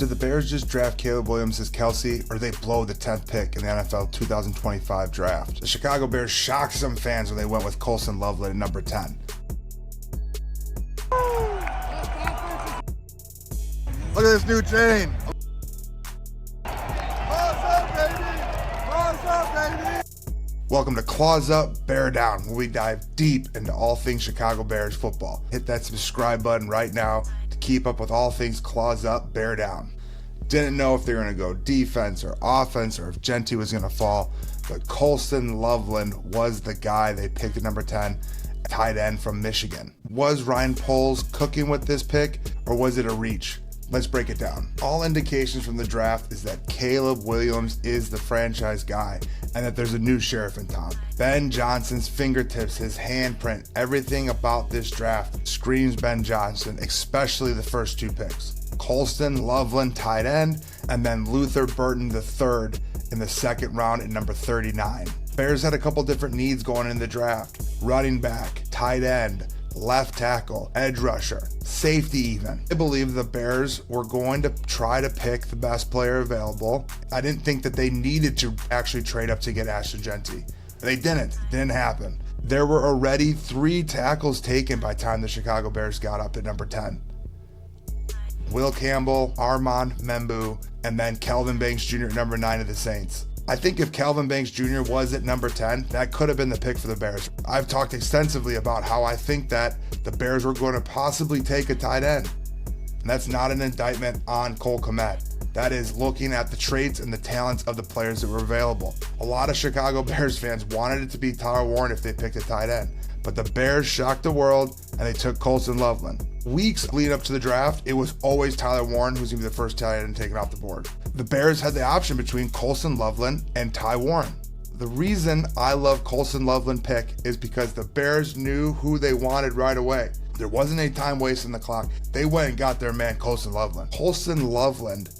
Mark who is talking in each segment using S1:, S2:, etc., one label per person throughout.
S1: Did the Bears just draft Caleb Williams as Kelce, or did they blow the 10th pick in the NFL 2025 draft? The Chicago Bears shocked some fans when they went with Colston Loveland at number 10.
S2: Look at this new chain.
S1: Welcome to Claws Up, Bear Down, where we dive deep into all things Chicago Bears football. Hit that subscribe button right now to keep up with all things Claws Up, Bear Down. Didn't know if they were going to go defense or offense or if Genty was going to fall, but Colston Loveland was the guy they picked at number 10, tight end from Michigan. Was Ryan Poles cooking with this pick, or was it a reach? Let's break it down. All indications from the draft is that Caleb Williams is the franchise guy and that there's a new sheriff in town. Ben Johnson's fingertips, his handprint, everything about this draft screams Ben Johnson, especially the first two picks. Colston Loveland, tight end, and then Luther Burton III in the second round at number 39. Bears had a couple different needs going in the draft. Running back, tight end, left tackle, edge rusher, safety even. I believe the Bears were going to try to pick the best player available. I didn't think that they needed to actually trade up to get Ashton Genty. They didn't. It didn't happen. There were already 3 tackles taken by the time the Chicago Bears got up at number 10. Will Campbell, Armand Membu, and then Kelvin Banks Jr. at number 9 of the Saints. I think if Kelvin Banks Jr. was at number 10, that could have been the pick for the Bears. I've talked extensively about how I think that the Bears were going to possibly take a tight end. And that's not an indictment on Cole Kmet. That is looking at the traits and the talents of the players that were available. A lot of Chicago Bears fans wanted it to be Tyler Warren if they picked a tight end. But the Bears shocked the world and they took Colston Loveland. Weeks leading up to the draft, it was always Tyler Warren who's going to be the first tight end taken off the board. The Bears had the option between Colston Loveland and Ty Warren. The reason I love Colston Loveland pick is because the Bears knew who they wanted right away. There wasn't any time wasting the clock. They went and got their man Colston Loveland. Colston Loveland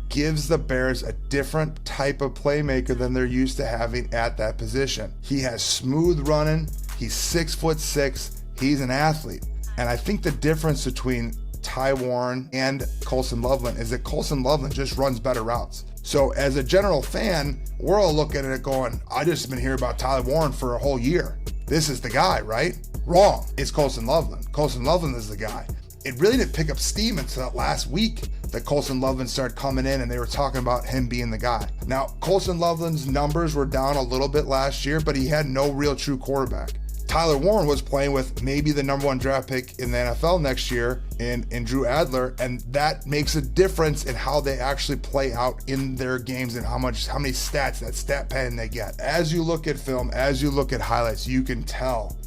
S1: gives the Bears a different type of playmaker than they're used to having at that position. He has smooth running. He's 6'6". He's an athlete. And I think the difference between Ty Warren and Colston Loveland is that Colston Loveland just runs better routes. So as a general fan, we're all looking at it going, I just been hearing about Tyler Warren for a whole year. This is the guy, right? Wrong. It's Colston Loveland. Colston Loveland is the guy. It really didn't pick up steam until that last week that Colston Loveland started coming in and they were talking about him being the guy. Now, Colston Loveland's numbers were down a little bit last year, but he had no real true quarterback. Tyler Warren was playing with maybe the number 1 draft pick in the NFL next year in Drew Adler, and that makes a difference in how they actually play out in their games and how many stats, that stat pen they get. As you look at film, as you look at highlights, you can tell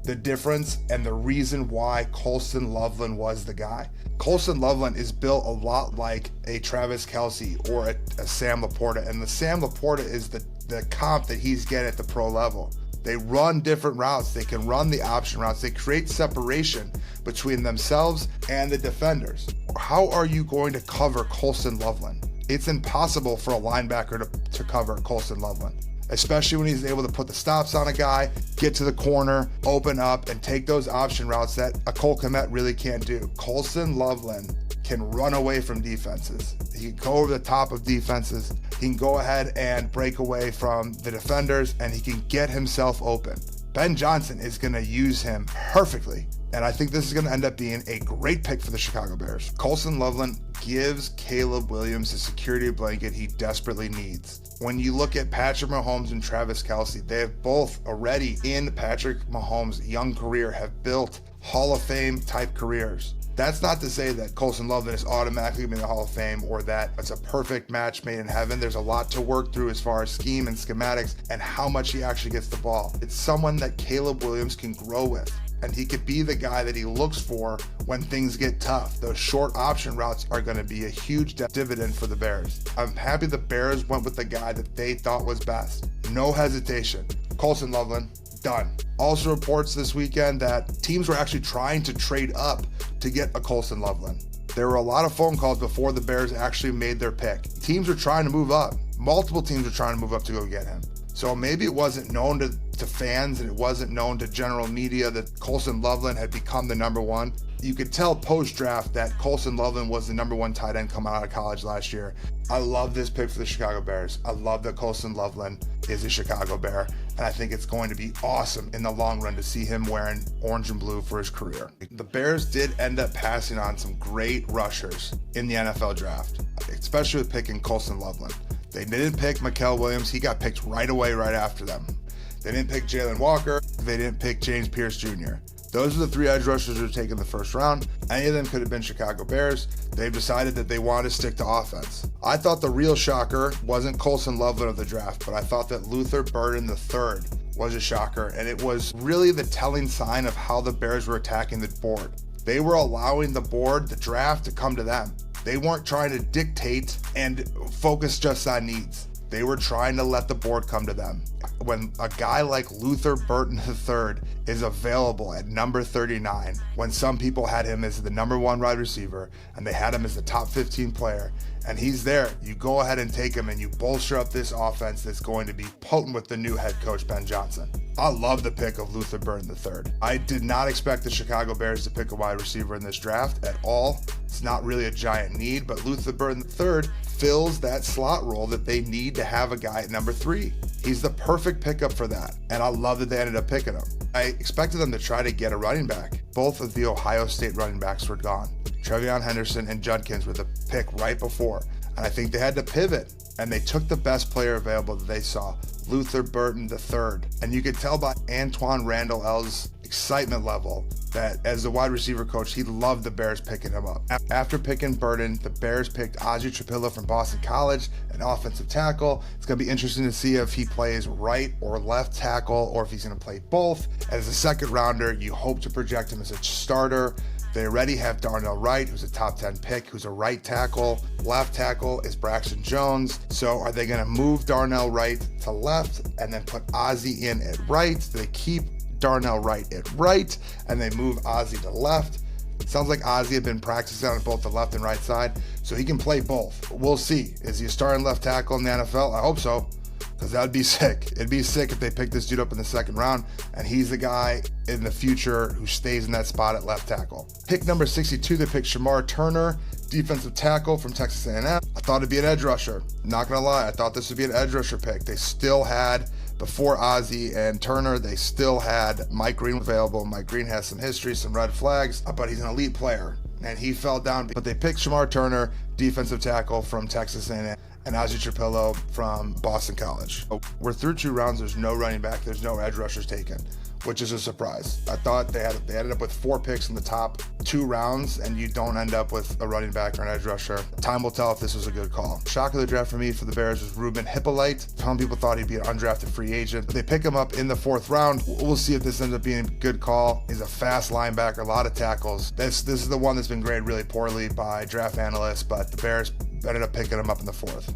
S1: the difference and the reason why Colston Loveland was the guy. Colston Loveland is built a lot like a Travis Kelce or a Sam Laporta, and the Sam Laporta is the comp that he's getting at the pro level. They run different routes. They can run the option routes. They create separation between themselves and the defenders. How are you going to cover Colston Loveland? It's impossible for a linebacker to cover Colston Loveland, especially when he's able to put the stops on a guy, get to the corner, open up, and take those option routes that a Cole Kmet really can't do. Colston Loveland can run away from defenses. He can go over the top of defenses. He can go ahead and break away from the defenders, and he can get himself open. Ben Johnson is going to use him perfectly, and I think this is going to end up being a great pick for the Chicago Bears. Colston Loveland gives Caleb Williams the security blanket he desperately needs. When you look at Patrick Mahomes and Travis Kelce, they have both already in Patrick Mahomes' young career have built Hall of Fame type careers. That's not to say that Colston Loveland is automatically going to be in the Hall of Fame or that it's a perfect match made in heaven. There's a lot to work through as far as scheme and schematics and how much he actually gets the ball. It's someone that Caleb Williams can grow with, and he could be the guy that he looks for when things get tough. Those short option routes are going to be a huge dividend for the Bears. I'm happy the Bears went with the guy that they thought was best. No hesitation. Colston Loveland, done. Also reports this weekend that teams were actually trying to trade up to get a Colston Loveland. There were a lot of phone calls before the Bears actually made their pick. Teams were trying to move up. Multiple teams were trying to move up to go get him. So maybe it wasn't known to to fans and it wasn't known to general media that Colston Loveland had become the number one. You could tell post-draft that Colston Loveland was the number one tight end coming out of college last year. I love this pick for the Chicago Bears. I love that Colston Loveland is a Chicago Bear, and I think it's going to be awesome in the long run to see him wearing orange and blue for his career. The Bears did end up passing on some great rushers in the NFL draft, especially with picking Colston Loveland. They didn't pick Mikael Williams. He got picked right away right after them. They didn't pick Jalen Walker. They didn't pick James Pierce Jr. Those are the three edge rushers who were taken in the first round. Any of them could have been Chicago Bears. They've decided that they want to stick to offense. I thought the real shocker wasn't Colston Loveland of the draft, but I thought that Luther Burden III was a shocker, and it was really the telling sign of how the Bears were attacking the board. They were allowing the draft to come to them. They weren't trying to dictate and focus just on needs. They were trying to let the board come to them. When a guy like Luther Burden III is available at number 39, when some people had him as the number one wide receiver and they had him as the top 15 player, and he's there, you go ahead and take him and you bolster up this offense that's going to be potent with the new head coach, Ben Johnson. I love the pick of Luther Burden III. I did not expect the Chicago Bears to pick a wide receiver in this draft at all. It's not really a giant need, but Luther Burden III fills that slot role that they need to have a guy at number 3. He's the perfect pickup for that, and I love that they ended up picking him. I expected them to try to get a running back. Both of the Ohio State running backs were gone. Trevion Henderson and Judkins were the pick right before, and I think they had to pivot, and they took the best player available that they saw, Luther Burden III. And you could tell by Antoine Randall L's excitement level that as the wide receiver coach, he loved the Bears picking him up. After picking Burden, the Bears picked Ozzie Trapilo from Boston College, an offensive tackle. It's going to be interesting to see if he plays right or left tackle or if he's going to play both. As a second rounder, you hope to project him as a starter. They already have Darnell Wright, who's a top 10 pick, who's a right tackle. Left tackle is Braxton Jones. So are they going to move Darnell Wright to left and then put Ozzie in at right? Do they keep Darnell Wright at right and they move Ozzie to left? It sounds like Ozzie had been practicing on both the left and right side, so he can play both. We'll see. Is he a starting left tackle in the NFL? I hope so, because that would be sick. It'd be sick if they pick this dude up in the second round and he's the guy in the future who stays in that spot at left tackle. Pick number 62, they picked Shamar Turner, defensive tackle from Texas A&M. I thought it'd be an edge rusher. Not gonna lie, I thought this would be an edge rusher pick. They still had, before Ozzie and Turner, they still had Mike Green available. Mike Green has some history, some red flags, but he's an elite player, and he fell down. But they picked Shamar Turner, defensive tackle from Texas A&M, and Ozzie Trapilo from Boston College. We're through 2 rounds. There's no running back. There's no edge rushers taken, which is a surprise. I thought they ended up with 4 picks in the top 2 rounds, and you don't end up with a running back or an edge rusher. Time will tell if this was a good call. Shock of the draft for me for the Bears was Ruben Hippolyte. Some people thought he'd be an undrafted free agent, but they pick him up in the 4th round. We'll see if this ends up being a good call. He's a fast linebacker, a lot of tackles. This is the one that's been graded really poorly by draft analysts, but the Bears ended up picking him up in the 4th.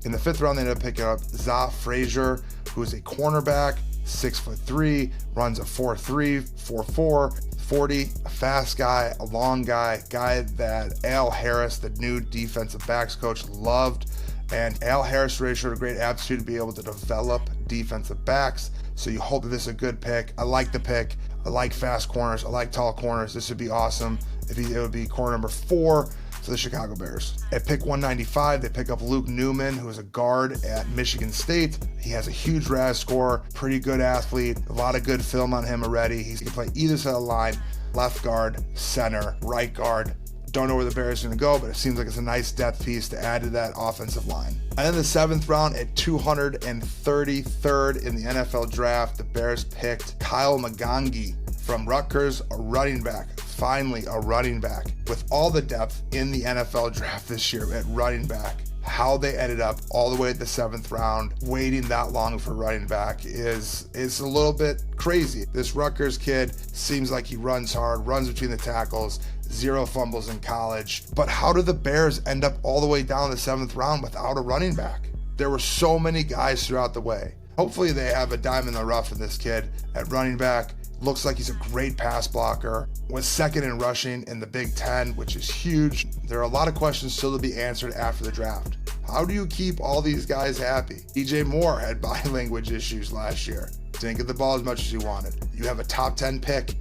S1: In the 5th round, they ended up picking up Za Frazier, who's a cornerback, 6'3", runs a 4.3, 4.4, 40, a fast guy, a long guy that Al Harris, the new defensive backs coach, loved. And Al Harris really showed a great aptitude to be able to develop defensive backs. So you hope that this is a good pick. I like the pick. I like fast corners. I like tall corners. This would be awesome if it would be corner number 4 to the Chicago Bears. At pick 195, they pick up Luke Newman, who is a guard at Michigan State. He has a huge RAS score, pretty good athlete, a lot of good film on him already. He can play either side of the line, left guard, center, right guard. Don't know where the Bears are going to go, but it seems like it's a nice depth piece to add to that offensive line. And in the 7th round, at 233rd in the NFL draft, the Bears picked Kyle Monangai from Rutgers, a running back. Finally, a running back. With all the depth in the NFL draft this year at running back, how they ended up all the way at the 7th round, waiting that long for running back is a little bit crazy. This Rutgers kid seems like he runs hard, runs between the tackles, 0 fumbles in college. But how did the Bears end up all the way down the 7th round without a running back? There were so many guys throughout the way. Hopefully they have a dime in the rough in this kid at running back. Looks like he's a great pass blocker. Was 2nd in rushing in the Big Ten, which is huge. There are a lot of questions still to be answered after the draft. How do you keep all these guys happy? DJ Moore had body language issues last year. Didn't get the ball as much as you wanted. You have a top 10 pick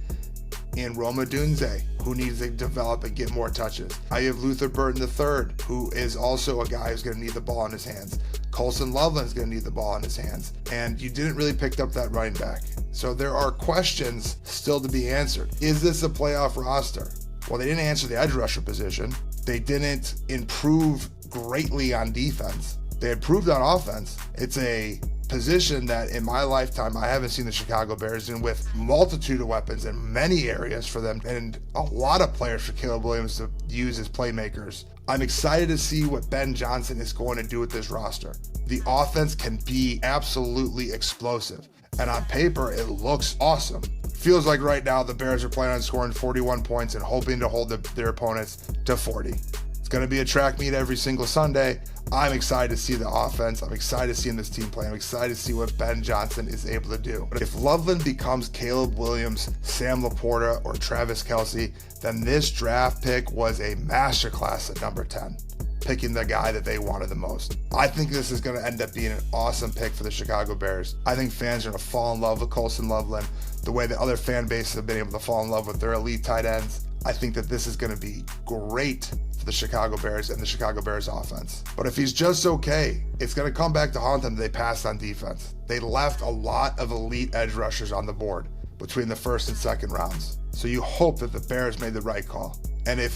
S1: in Roma Dunze, who needs to develop and get more touches. I have Luther Burton III, who is also a guy who's going to need the ball in his hands. Colston Loveland is going to need the ball in his hands. And you didn't really pick up that running back. So there are questions still to be answered. Is this a playoff roster? Well, they didn't answer the edge rusher position. They didn't improve greatly on defense. They improved on offense. It's a position that in my lifetime I haven't seen the Chicago Bears in, with multitude of weapons in many areas for them and a lot of players for Caleb Williams to use as playmakers. I'm excited to see what Ben Johnson is going to do with this roster. The offense can be absolutely explosive, and on paper it looks awesome. Feels like right now the Bears are planning on scoring 41 points and hoping to hold their opponents to 40. It's going to be a track meet every single Sunday. I'm excited to see the offense. I'm excited to see this team play. I'm excited to see what Ben Johnson is able to do. But if Loveland becomes Caleb Williams, Sam Laporta, or Travis Kelce, then this draft pick was a masterclass at number 10, picking the guy that they wanted the most. I think this is going to end up being an awesome pick for the Chicago Bears. I think fans are going to fall in love with Colston Loveland the way that other fan bases have been able to fall in love with their elite tight ends. I think that this is going to be great for the Chicago Bears and the Chicago Bears offense. But if he's just okay, it's going to come back to haunt them that they passed on defense. They left a lot of elite edge rushers on the board between the first and second rounds. So you hope that the Bears made the right call. And if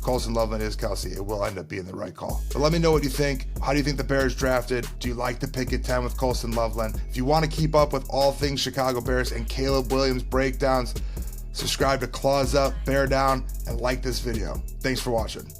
S1: Colston Loveland is Kelce, it will end up being the right call. But let me know what you think. How do you think the Bears drafted? Do you like the pick at 10 with Colston Loveland? If you want to keep up with all things Chicago Bears and Caleb Williams breakdowns, subscribe to Claws Up, Bear Down, and like this video. Thanks for watching.